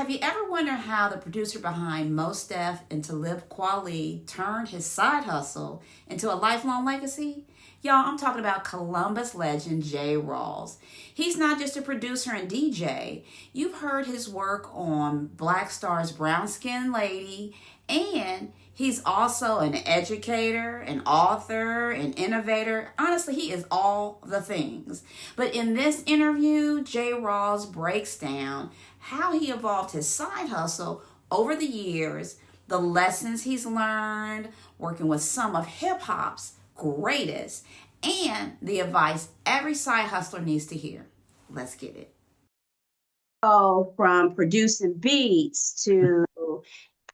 Have you ever wondered how the producer behind Most Def and Talib Kweli turned his side hustle into a lifelong legacy? Y'all, I'm talking about Columbus legend Jay Rawls. He's not just a producer and DJ. You've heard his work on Black Star's Brown Skin Lady, and he's also an educator, an author, an innovator. Honestly, he is all the things. But in this interview, Jay Rawls breaks down how he evolved his side hustle over the years, the lessons he's learned working with some of hip hop's greatest, and the advice every side hustler needs to hear. Let's get it. So from producing beats to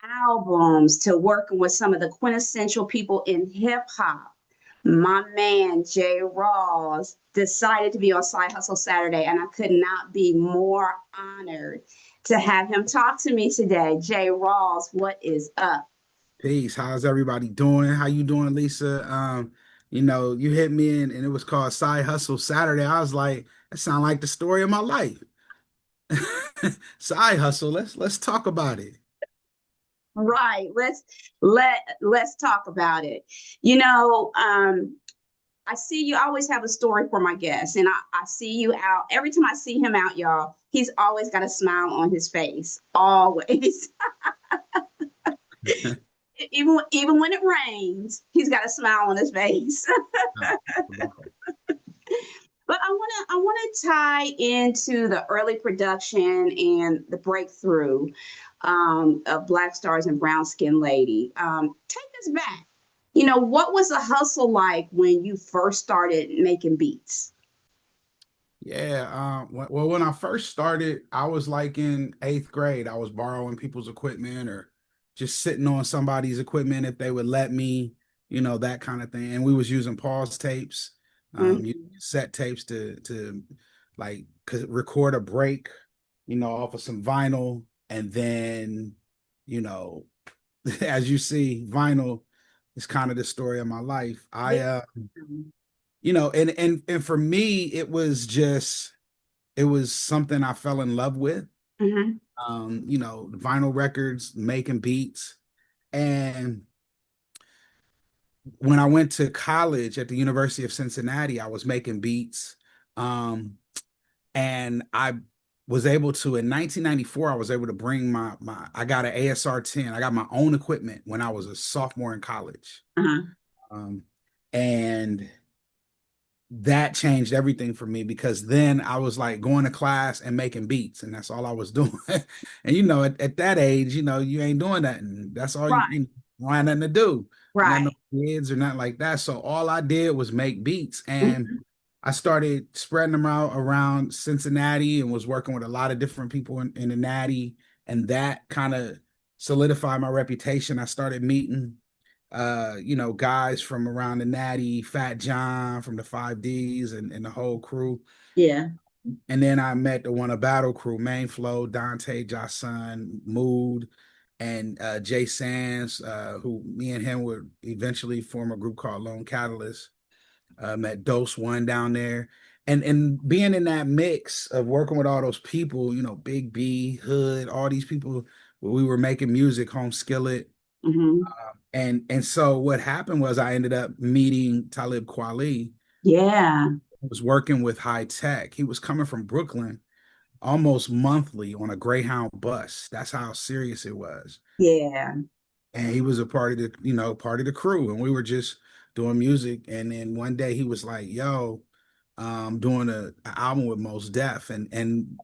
albums to working with some of the quintessential people in hip hop, my man Jay Rawls decided to be on Side Hustle Saturday, and I could not be more honored to have him talk to me today. Jay Rawls, what is up? Peace. How's everybody doing? How you doing, Lisa? You hit me in and it was called Side Hustle Saturday. I was like, that sounds like the story of my life. Side hustle. Let's talk about it. Right. Let's talk about it. You know, I see you always have a story for my guests, and I see you out every time I see him out, y'all. He's always got a smile on his face. Always. Even when it rains, he's got a smile on his face. But I want to tie into the early production and the breakthrough of Black Stars and Brown Skin Lady. Take us back. You know, what was the hustle like when you first started making beats? Yeah. When I first started, I was like in eighth grade. I was borrowing people's equipment or just sitting on somebody's equipment if they would let me, that kind of thing. And we was using pause tapes, using set tapes to like record a break, off of some vinyl. And then, as you see, vinyl is kind of the story of my life. And for me, it was something I fell in love with. Mm-hmm. Vinyl records, making beats. And when I went to college at the University of Cincinnati, I was making beats. And I was able to, in 1994, I was able to bring I got an ASR 10. I got my own equipment when I was a sophomore in college. And that changed everything for me, because then I was like going to class and making beats, and that's all I was doing. And at that age, you ain't doing that, and that's all Right. you don't have nothing to do. Right. Not no kids or nothing like that. So all I did was make beats, and I started spreading them out around Cincinnati and was working with a lot of different people in the Natty, and that kind of solidified my reputation. I started meeting guys from around the Natty, Fat John from the 5Ds and the whole crew. Yeah. And then I met the Wanna Battle crew, Main Flow, Dante, Jason, Mood, and Jay Sands, who me and him would eventually form a group called Lone Catalyst. Met Dose One down there. And being in that mix of working with all those people, Big B, Hood, all these people, where we were making music, Home Skillet. And so what happened was I ended up meeting Talib Kweli. Yeah. I was working with High Tech. He was coming from Brooklyn almost monthly on a Greyhound bus. That's how serious it was. Yeah. And he was a part of the crew, and we were just doing music. And then one day he was like, yo, doing an album with Mos Def. And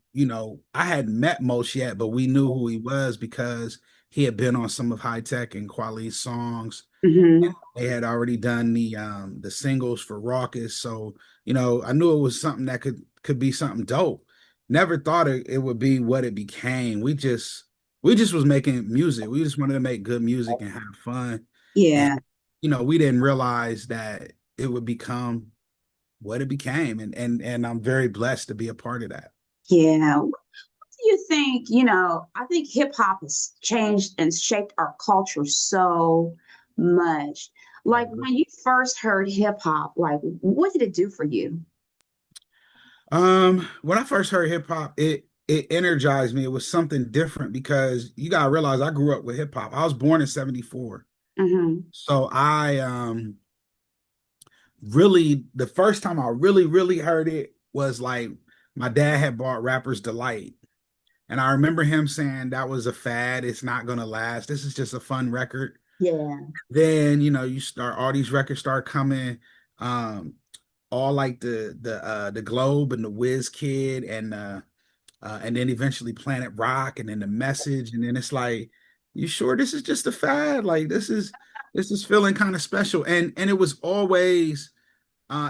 I hadn't met Mos yet, but we knew who he was because he had been on some of High Tech and Kweli's songs. They had already done the singles for Raucous. So, I knew it was something that could be something dope. Never thought it would be what it became. We just was making music. We just wanted to make good music and have fun. Yeah. And, we didn't realize that it would become what it became. And I'm very blessed to be a part of that. Yeah. What do you think? I think hip hop has changed and shaped our culture so much. Like when you first heard hip hop, like what did it do for you? When I first heard hip hop, it it energized me. It was something different because you gotta realize I grew up with hip hop. I was born in 74. Mm-hmm. So I really the first time I really heard it was like my dad had bought Rapper's Delight. And I remember him saying that was a fad. It's not gonna last. This is just a fun record. Yeah. Then, you start all these records start coming. Um, all like the Globe and the Whiz Kid and then eventually Planet Rock and then the Message. And then it's like, you sure this is just a fad? Like this is feeling kind of special. And it was always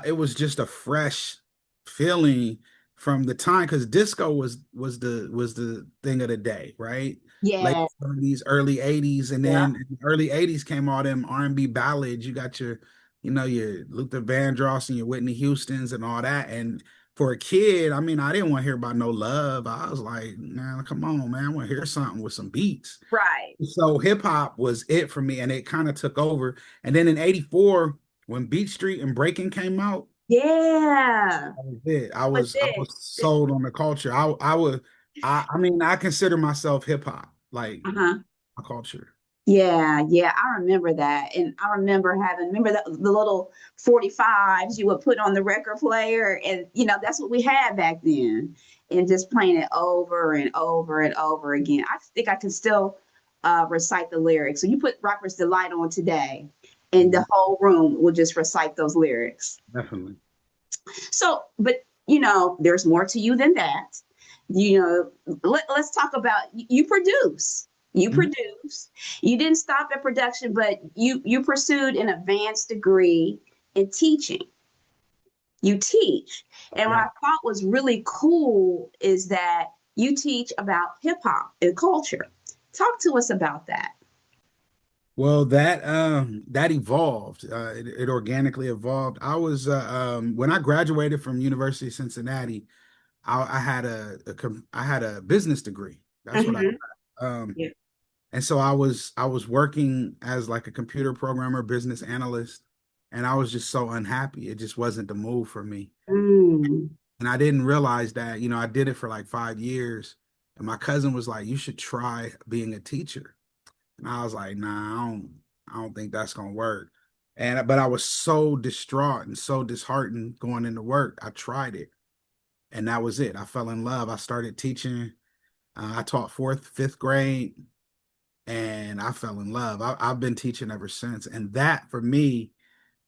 it was just a fresh feeling from the time because disco was the thing of the day, right? Late Yeah. 70s, early 80s, and Yeah. then in the early 80s came all them R&B ballads. You got your Luther Vandross and your Whitney Houstons and all that. And for a kid, I mean, I didn't want to hear about no love. I was like, man, come on, man, I want to hear something with some beats. Right. So hip hop was it for me, and it kind of took over. And then in '84, when Beat Street and Breaking came out, Yeah. that was it. I Was was I it? was sold on the culture. I mean, I consider myself hip hop, like Uh-huh. a culture. Yeah, yeah, I remember that. And I remember the little 45s you would put on the record player. And, that's what we had back then. And just playing it over and over and over again. I think I can still recite the lyrics. So you put Rapper's Delight on today, and Mhm. the whole room will just recite those lyrics. Definitely. So, but, there's more to you than that. Let's talk about you produce. You Mhm. produce. You didn't stop at production, but you pursued an advanced degree in teaching. You teach. And what I Right. thought was really cool is that you teach about hip hop and culture. Talk to us about that. Well, that evolved. It organically evolved. I was when I graduated from University of Cincinnati, I had I had a business degree. That's what I Mm-hmm. Yeah. and so I was working as like a computer programmer, business analyst, and I was just so unhappy. It just wasn't the move for me. Mm. And I didn't realize that, I did it for like 5 years. And my cousin was like, you should try being a teacher. And I was like, nah, I don't think that's gonna work. But I was so distraught and so disheartened going into work. I tried it, and that was it. I fell in love. I started teaching. I taught fourth, fifth grade, and I fell in love. I've been teaching ever since. And that for me,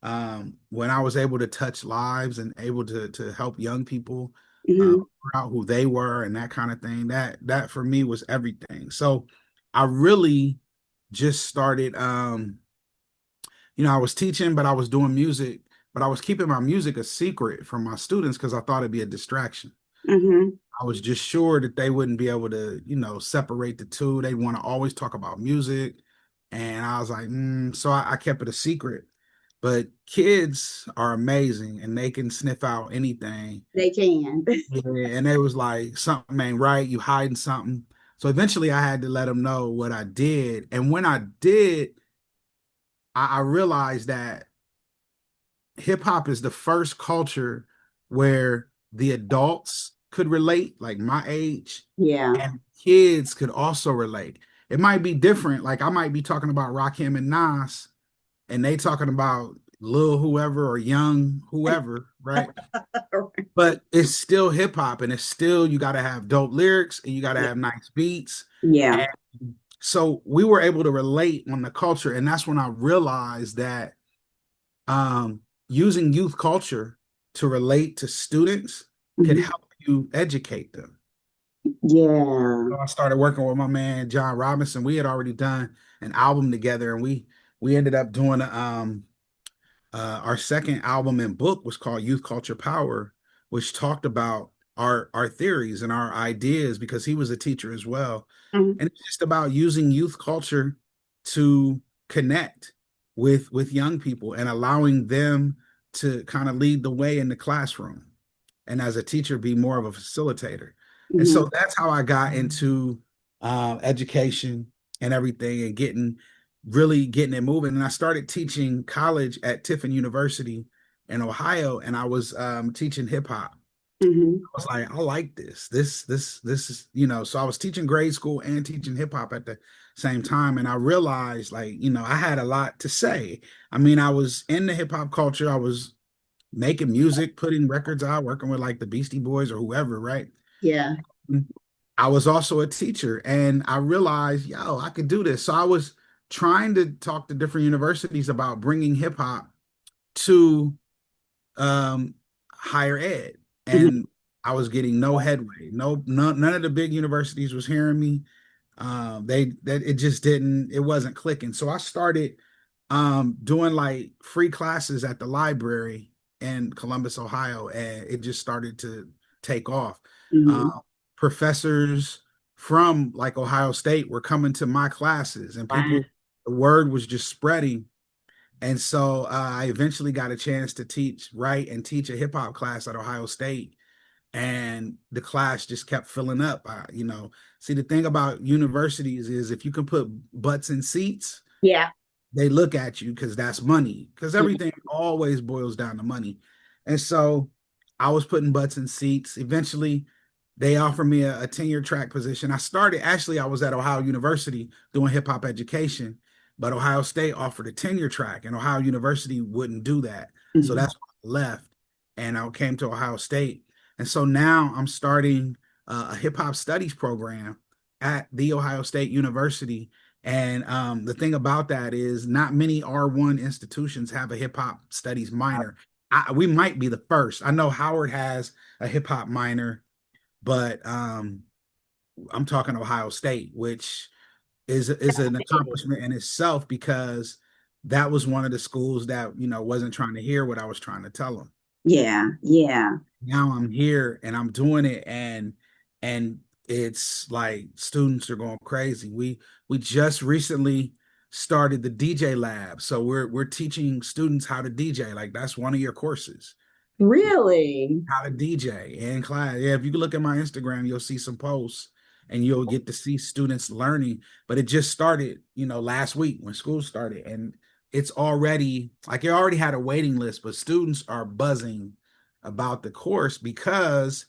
when I was able to touch lives and able to help young people Mm-hmm. figure out who they were and that kind of thing, that for me was everything. So I really just started I was teaching, but I was doing music, but I was keeping my music a secret from my students because I thought it'd be a distraction. Mm-hmm. I was just sure that they wouldn't be able to, separate the two. They want to always talk about music. And I was like, so I kept it a secret. But kids are amazing and they can sniff out anything. They can. Yeah, and they was like, something ain't right. You hiding something. So eventually I had to let them know what I did. And when I did, I realized that hip hop is the first culture where the adults could relate, like my age, Yeah. and kids could also relate. It might be different. Like I might be talking about Rakim and Nas, and they talking about Lil whoever or Young whoever, right? But it's still hip hop, and it's still you got to have dope lyrics and you got to Yeah. have nice beats. Yeah. And so we were able to relate on the culture, and that's when I realized that using youth culture to relate to students could Mhm. help you educate them. Yeah. So I started working with my man John Robinson. We had already done an album together, and we ended up doing our second album and book was called Youth Culture Power, which talked about our theories and our ideas because he was a teacher as well. Mhm. And it's just about using youth culture to connect with young people and allowing them to kind of lead the way in the classroom. And as a teacher, be more of a facilitator. And Mhm. so that's how I got into education and everything and really getting it moving. And I started teaching college at Tiffin University in Ohio, and I was teaching hip hop. Hmm. I was like, I like this. This is, so I was teaching grade school and teaching hip hop at the same time. And I realized, like, I had a lot to say. I mean, I was in the hip hop culture. I was making music, putting records out, working with like the Beastie Boys or whoever, right? Yeah. I was also a teacher and I realized, yo, I could do this. So I was trying to talk to different universities about bringing hip hop to um, higher ed, Hmm. and I was getting no headway. None of the big universities was hearing me. It just didn't. It wasn't clicking. So I started doing like free classes at the library in Columbus, Ohio, and it just started to take off. Uh, Hmm. Professors from like Ohio State were coming to my classes, and Wow. the word was just spreading. And so I eventually got a chance to write and teach a hip hop class at Ohio State. And the class just kept filling up. See, the thing about universities is if you can put butts in seats, Yeah. they look at you because that's money, because Yeah. everything always boils down to money. And so I was putting butts in seats. Eventually, they offered me a tenure track position. I was at Ohio University doing hip hop education, but Ohio State offered a tenure track, and Ohio University wouldn't do that. So Hmm. that's why I left and I came to Ohio State. And so now I'm starting a hip hop studies program at the Ohio State University, and the thing about that is not many R1 institutions have a hip hop studies minor. We might be the first. I know Howard has a hip hop minor, but I'm talking Ohio State, which is an accomplishment in itself because that was one of the schools that wasn't trying to hear what I was trying to tell them. Yeah. Yeah. Now I'm here and I'm doing it, and it's like students are going crazy. We just recently started the DJ lab. So we're teaching students how to DJ. Like that's one of your courses. Really? How to DJ in class. Yeah, if you look at my Instagram, you'll see some posts and you'll get to see students learning. But it just started, last week when school started. And it's already like it already had a waiting list, but students are buzzing about the course because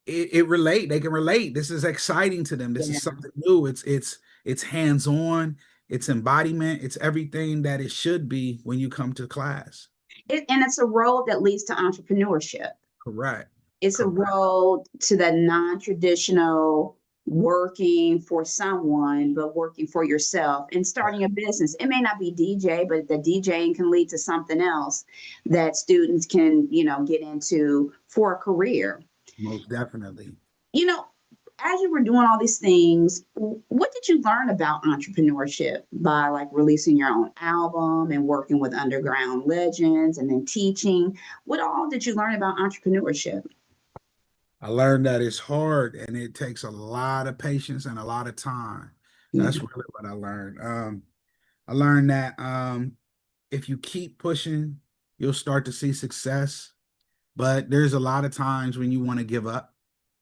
they can relate. This is exciting to them. This is Yeah. something new. It's hands-on, it's embodiment, it's everything that it should be when you come to class. And it's a road that leads to entrepreneurship. Correct. It's a Correct. road to the non-traditional working for someone, but working for yourself and starting a business. It may not be DJ, but the DJing can lead to something else that students can, get into for a career. Most definitely. You know, as you were doing all these things, what did you learn about entrepreneurship by like releasing your own album and working with underground legends and then teaching? What all did you learn about entrepreneurship? I learned that it's hard and it takes a lot of patience and a lot of time. Yeah. That's really what I learned. I learned that if you keep pushing, you'll start to see success. But there's a lot of times when you want to give up.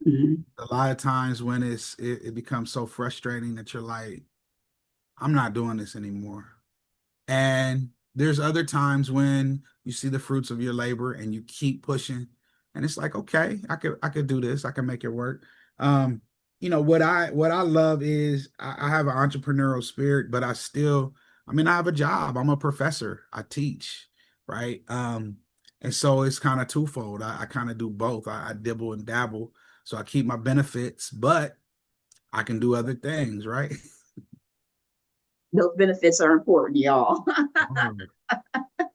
Mhm. A lot of times when it becomes so frustrating that you're like, I'm not doing this anymore. And there's other times when you see the fruits of your labor and you keep pushing, and it's like, okay, I could do this. I can make it work. Um, what I love is I have an entrepreneurial spirit, but I mean, I have a job. I'm a professor. I teach, right? And so it's kind of twofold. I kind of do both. I dibble and dabble. So I keep my benefits, but I can do other things, right? Those benefits are important, y'all.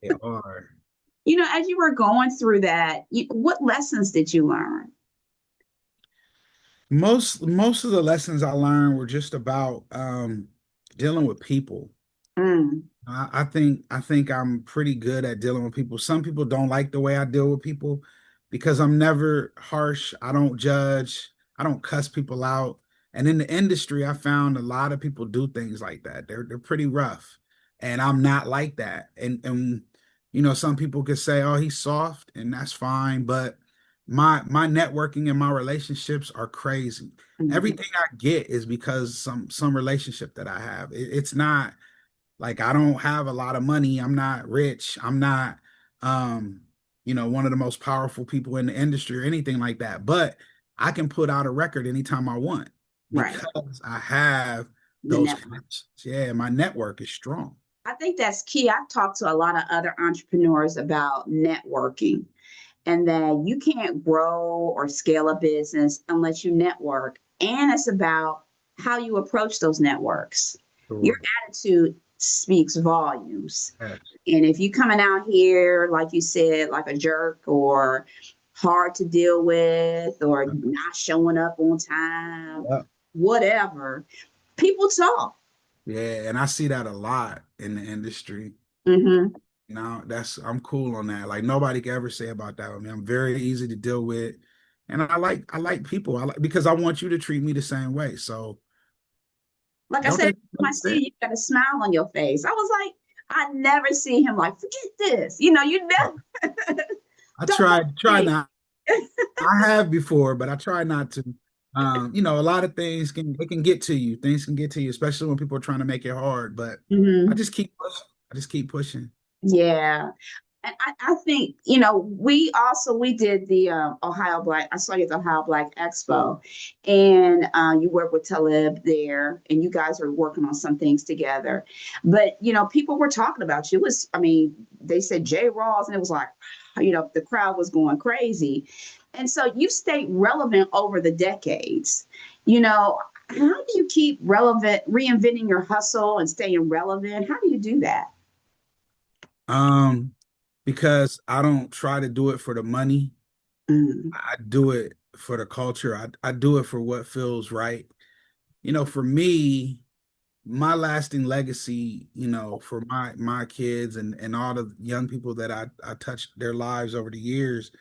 They are. As you were going through that, what lessons did you learn? Most of the lessons I learned were just about dealing with people. Mm. I think I'm pretty good at dealing with people. Some people don't like the way I deal with people because I'm never harsh. I don't judge. I don't cuss people out. And in the industry, I found a lot of people do things like that. They're pretty rough, and I'm not like that. And some people could say, "Oh, he's soft," and that's fine. But my networking and my relationships are crazy. Mhm. Everything I get is because some relationship that I have. It's not like I don't have a lot of money. I'm not rich. I'm not, um, one of the most powerful people in the industry or anything like that. But I can put out a record anytime I want Right. because I have The those network. connections. Yeah, my network is strong. I think that's key. I've talked to a lot of other entrepreneurs about networking and that you can't grow or scale a business unless you network. And it's about how you approach those networks. Your Sure. attitude speaks volumes. Yes. And if you coming out here, like you said, like a jerk or hard to deal with or not showing up on time, Yeah. whatever, people talk. Yeah, and I see that a lot in the industry. Hmm. Now I'm cool on that. Like nobody can ever say about that with me. I'm very easy to deal with. And I like people. I like because I want you to treat me the same way. So Like I don't said, they when I see you, you got a smile on your face. I was like, I never see him like, forget this. You know, you never I don't try think. not. I have before, but I try not to. A lot of things can get to you. Things can get to you, especially when people are trying to make it hard. But I Hmm. just keep pushing. I just keep pushing. Yeah. And I think, you know, we did the Ohio Black, I saw you at the Ohio Black Expo, and you work with Talib there, and you guys are working on some things together. But, you know, people were talking about you. It was, I mean, they said Jay Rawls, and it was like, you know, the crowd was going crazy. And so you stayed relevant over the decades. You know, how do you keep relevant, reinventing your hustle and staying relevant? How do you do that? Um, because I don't try to do it for the money. Mm, I do it for the culture. I do it for what feels right. For me, my lasting legacy, for my kids and all the young people that I touched their lives over the years,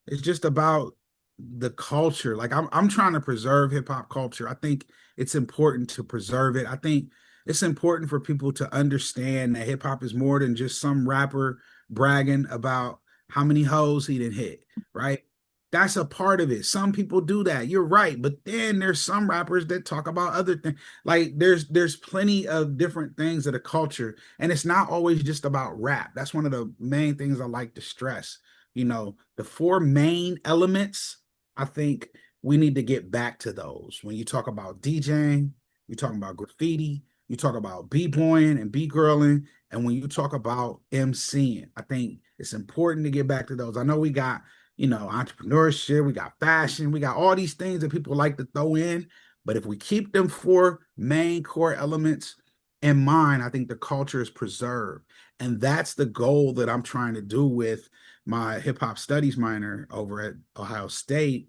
it's just about the culture. Like I'm trying to preserve hip hop culture. I think it's important to preserve it. I think it's important for people to understand that hip hop is more than just some rapper bragging about how many hoes he didn't hit, right? That's a part of it. Some people do that. You're right. But then there's some rappers that talk about other things. Like there's plenty of different things of the culture. And it's not always just about rap. That's one of the main things I like to stress. The four main elements, I think we need to get back to those. When you talk about DJing, you're talking about graffiti, you talk about b-boying and b-girling, and when you talk about MCing, I think it's important to get back to those. I know we got, entrepreneurship, we got fashion, we got all these things that people like to throw in, but if we keep them four main core elements in mind, I think the culture is preserved. And that's the goal that I'm trying to do with my hip hop studies minor over at Ohio State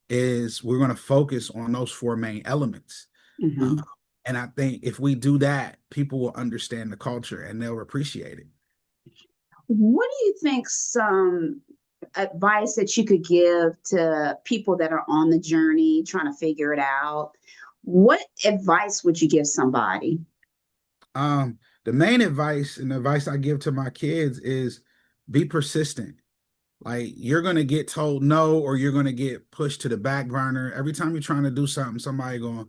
is we're going to focus on those four main elements. Uh, mhm. and I think if we do that, people will understand the culture and they'll appreciate it. What do you think some advice that you could give to people that are on the journey trying to figure it out? What advice would you give somebody? The main advice and the advice I give to my kids is be persistent. Like you're gonna get told no, or you're gonna get pushed to the back burner. Every time you're trying to do something, somebody going,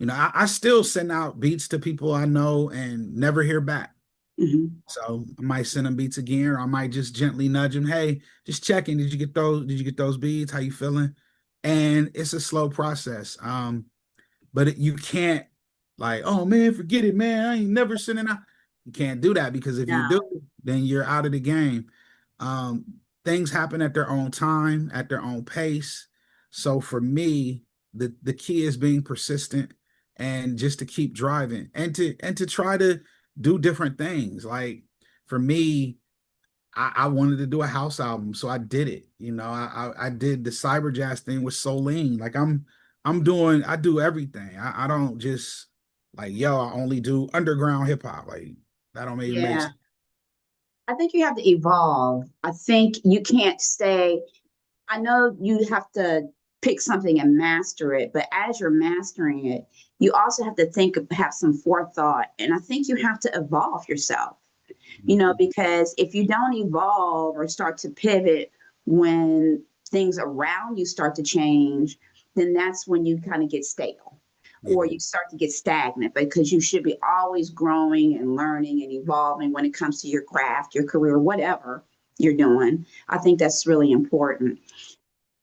I still send out beats to people I know and never hear back. Mhm. So I might send them beats again, or I might just gently nudge them. Hey, just checking. Did you get those? Did you get those beats? How you feeling? And it's a slow process. But you can't like, oh man, forget it, man. I ain't never sending out. You can't do that because if you No. do, then you're out of the game. Um, Things happen at their own time, at their own pace. So for me, the key is being persistent and just to keep driving and to try to do different things. Like for me, I wanted to do a house album, so I did it. I did the cyber jazz thing with Solene. Like I do everything. I don't just like I only do underground hip hop. Like that don't even make Yeah. sense. I think you have to evolve. I think you can't stay. I know you have to pick something and master it, but as you're mastering it, you also have to have some forethought. And I think you have to evolve yourself, you know, Mhm. because if you don't evolve or start to pivot when things around you start to change, then that's when you kind of get stale or Yeah. you start to get stagnant because you should be always growing and learning and evolving when it comes to your craft, your career, whatever. you're doing. I think that's really important.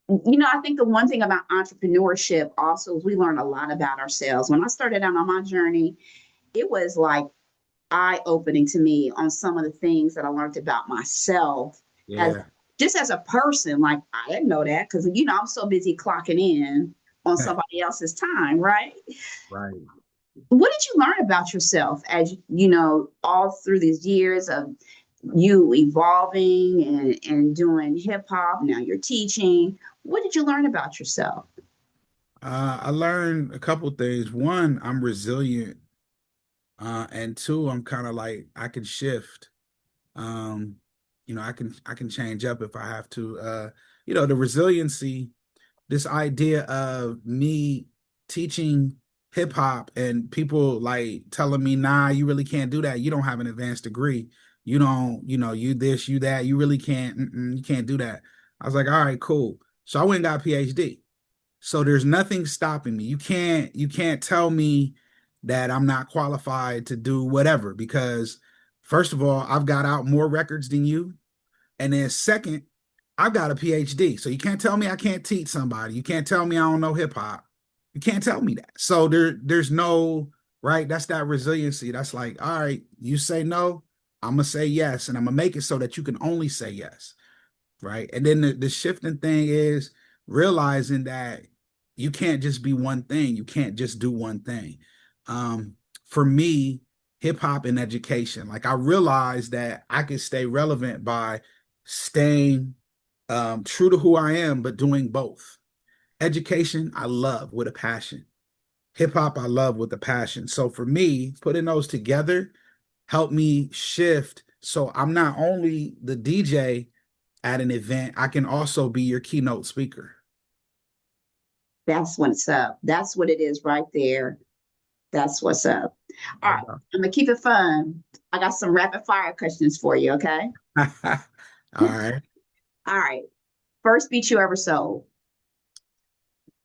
I think the one thing about entrepreneurship also is we learn a lot about ourselves. When I started out on my journey, it was like eye-opening to me on some of the things that I learned about myself as Yeah. just as a person. Like I didn't know that because I'm so busy clocking in on somebody else's time, right? Right. What did you learn about yourself as all through these years of you evolving and doing hip hop? Now you're teaching. What did you learn about yourself? I learned a couple things. One, I'm resilient. And two, I'm kind of like I can shift. Um, I can change up if I have to. The resiliency, this idea of me teaching hip hop and people like telling me, nah, you really can't do that. You don't have an advanced degree. You don't, you this, you that. You really can't, you can't do that. I was like, all right, cool. So I went and got a PhD. So there's nothing stopping me. You can't tell me that I'm not qualified to do whatever because first of all, I've got out more records than you. And then second, I've got a PhD. So you can't tell me I can't teach somebody. You can't tell me I don't know hip hop. You can't tell me that. So there's no, right. That's that resiliency. That's like, all right, you say no, I'm gonna say yes. And I'm gonna make it so that you can only say yes. Right. And then the shifting thing is realizing that you can't just be one thing. You can't just do one thing. For me, hip hop and education, like I realized that I could stay relevant by staying true to who I am, but doing both. Education, I love with a passion. Hip hop, I love with a passion. So for me, putting those together helped me shift. So I'm not only the DJ at an event, I can also be your keynote speaker. That's what's up. That's what it is right there. That's what's up. All right. I'm gonna keep it fun. I got some rapid fire questions for you, okay? All right. All right. First beat you ever sold.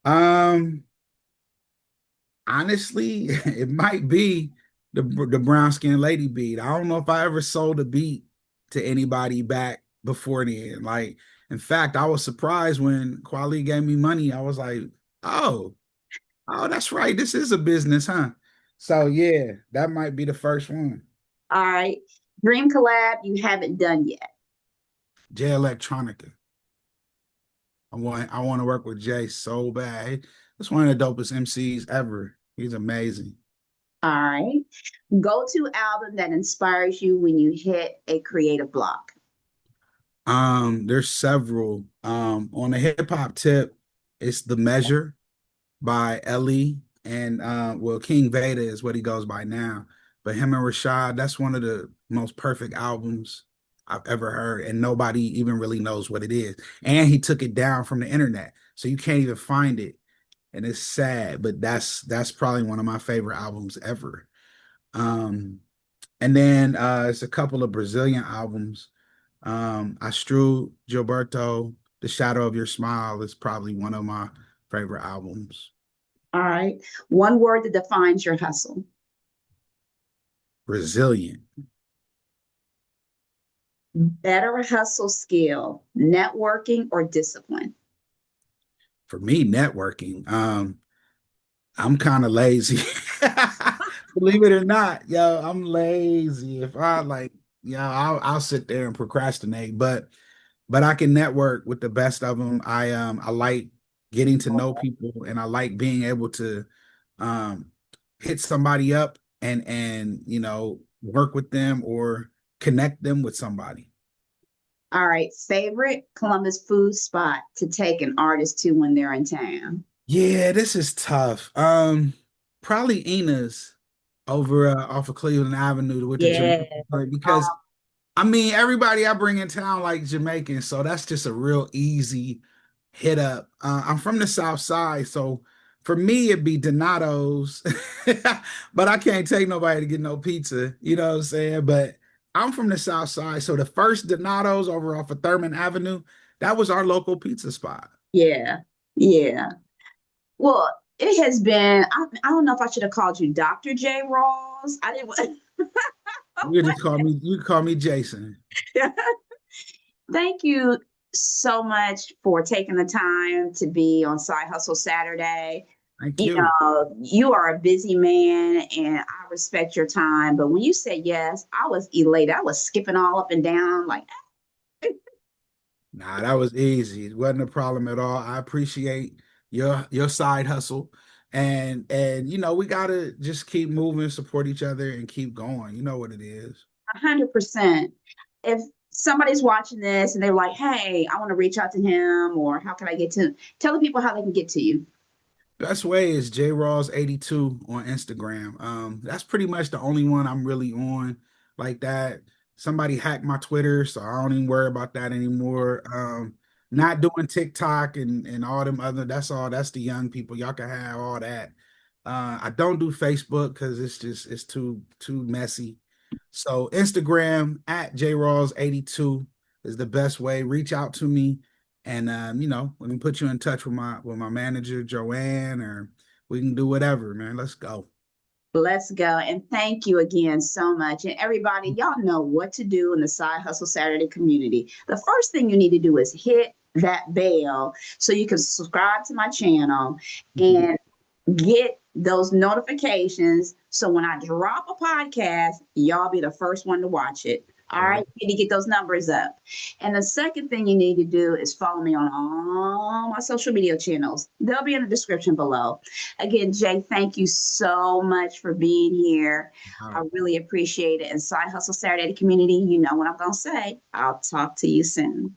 Um, Honestly, it might be the brown skin lady beat. I don't know if I ever sold a beat to anybody back before then. Like, in fact, I was surprised when Kweli gave me money. I was like, oh, oh, that's right. This is a business, huh? So yeah, that might be the first one. All right. Dream collab you haven't done yet. Jay Electronica. I want to work with Jay so bad. That's one of the dopest MCs ever. He's amazing. All right. Go to album that inspires you when you hit a creative block. There's several. On the hip hop tip, it's The Measure by Ellie and King Veda is what he goes by now. But him and Rashad, that's one of the most perfect albums I've ever heard, and nobody even really knows what it is. And he took it down from the internet, so you can't even find it, and it's sad. But that's probably one of my favorite albums ever. Um, and then it's a couple of Brazilian albums. Astrud Gilberto, The Shadow of Your Smile is probably one of my favorite albums. All right. One word that defines your hustle. Resilient. Better hustle skill, networking or discipline. For me, networking. I'm kind of lazy. Believe it or not, yo, I'm lazy. If I like, I'll sit there and procrastinate, but I can network with the best of them. I like getting to know people, and I like being able to um hit somebody up and work with them or connect them with somebody. All right. Favorite Columbus food spot to take an artist to when they're in town. Yeah, this is tough. Probably Ina's over off of Cleveland Avenue with the Yeah. Jamaican joint, because I mean everybody I bring in town like Jamaican, so that's just a real easy hit up. I'm from the South Side, so for me it'd be Donato's, but I can't take nobody to get no pizza. You know what I'm saying? But I'm from the South Side, so the first Donato's over off of Thurman Avenue, that was our local pizza spot. Yeah. Yeah. Well, it has been, I don't know if I should have called you Dr. J. Rawls. I didn't. You can call me Jason. Thank you so much for taking the time to be on Side Hustle Saturday. Thank You you. know, you are a busy man and I respect your time. But when you said yes, I was elated. I was skipping all up and down, like, Nah, that was easy. It wasn't a problem at all. I appreciate your side hustle. And you know, we gotta just keep moving, support each other, and keep going. You know what it is. 100%. If somebody's watching this and they're like, hey, I want to reach out to him, or how can I get to tell the people how they can get to you? Best way is jrawls82 on Instagram. That's pretty much the only one I'm really on like that. Somebody hacked my Twitter, so I don't even worry about that anymore. Not doing TikTok and all them other. That's all. That's the young people. Y'all can have all that. I don't do Facebook because it's too messy. So Instagram at jrawls82 is the best way. Reach out to me. And you know, we can put you in touch with my manager, Joanne, or we can do whatever, man. Let's go. Let's go. And thank you again so much. And everybody, y'all know what to do in the Side Hustle Saturday community. The first thing you need to do is hit that bell so you can subscribe to my channel and get those notifications. So when I drop a podcast, y'all be the first one to watch it. All right, you need to get those numbers up. And the second thing you need to do is follow me on all my social media channels. They'll be in the description below. Again, Jay, thank you so much for being here. I really appreciate it. And Side Hustle Saturday community, you know what I'm going to say. I'll talk to you soon.